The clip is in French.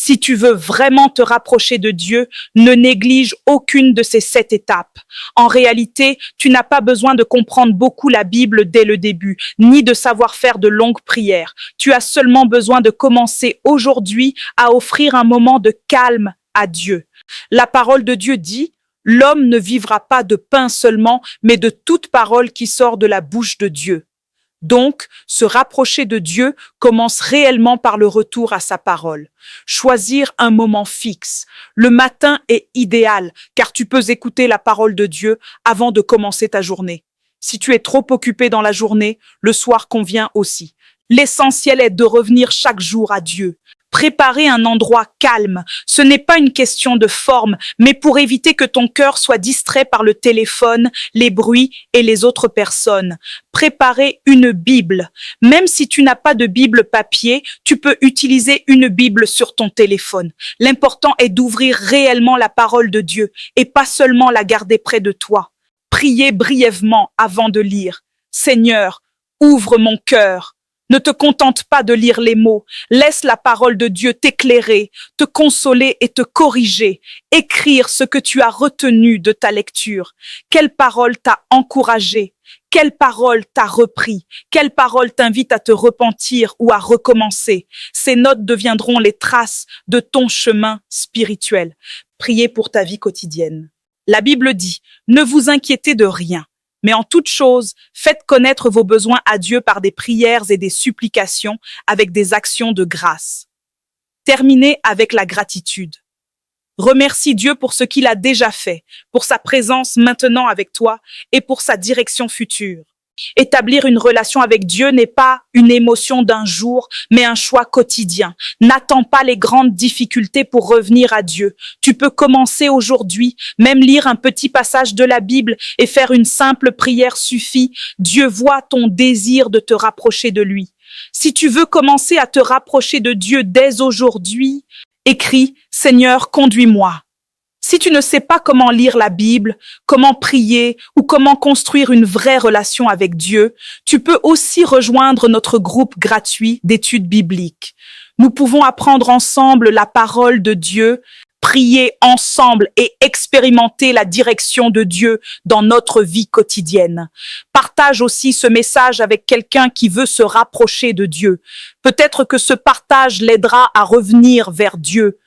Si tu veux vraiment te rapprocher de Dieu, ne néglige aucune de ces 7 étapes. En réalité, tu n'as pas besoin de comprendre beaucoup la Bible dès le début, ni de savoir faire de longues prières. Tu as seulement besoin de commencer aujourd'hui à offrir un moment de calme à Dieu. La parole de Dieu dit: l'homme ne vivra pas de pain seulement, mais de toute parole qui sort de la bouche de Dieu. Donc, se rapprocher de Dieu commence réellement par le retour à sa parole. Choisir un moment fixe. Le matin est idéal, car tu peux écouter la parole de Dieu avant de commencer ta journée. Si tu es trop occupé dans la journée, le soir convient aussi. L'essentiel est de revenir chaque jour à Dieu. Préparer un endroit calme, ce n'est pas une question de forme, mais pour éviter que ton cœur soit distrait par le téléphone, les bruits et les autres personnes. Préparer une Bible. Même si tu n'as pas de Bible papier, tu peux utiliser une Bible sur ton téléphone. L'important est d'ouvrir réellement la parole de Dieu et pas seulement la garder près de toi. Priez brièvement avant de lire. Seigneur, ouvre mon cœur. Ne te contente pas de lire les mots. Laisse la parole de Dieu t'éclairer, te consoler et te corriger. Écrire ce que tu as retenu de ta lecture. Quelle parole t'a encouragé? Quelle parole t'a repris? Quelle parole t'invite à te repentir ou à recommencer? Ces notes deviendront les traces de ton chemin spirituel. Priez pour ta vie quotidienne. La Bible dit: ne vous inquiétez de rien. Mais en toute chose, faites connaître vos besoins à Dieu par des prières et des supplications avec des actions de grâce. Terminez avec la gratitude. Remercie Dieu pour ce qu'il a déjà fait, pour sa présence maintenant avec toi et pour sa direction future. Établir une relation avec Dieu n'est pas une émotion d'un jour, mais un choix quotidien. N'attends pas les grandes difficultés pour revenir à Dieu. Tu peux commencer aujourd'hui, même lire un petit passage de la Bible et faire une simple prière suffit. Dieu voit ton désir de te rapprocher de lui. Si tu veux commencer à te rapprocher de Dieu dès aujourd'hui, écris: Seigneur, conduis-moi. Si tu ne sais pas comment lire la Bible, comment prier ou comment construire une vraie relation avec Dieu, tu peux aussi rejoindre notre groupe gratuit d'études bibliques. Nous pouvons apprendre ensemble la parole de Dieu, prier ensemble et expérimenter la direction de Dieu dans notre vie quotidienne. Partage aussi ce message avec quelqu'un qui veut se rapprocher de Dieu. Peut-être que ce partage l'aidera à revenir vers Dieu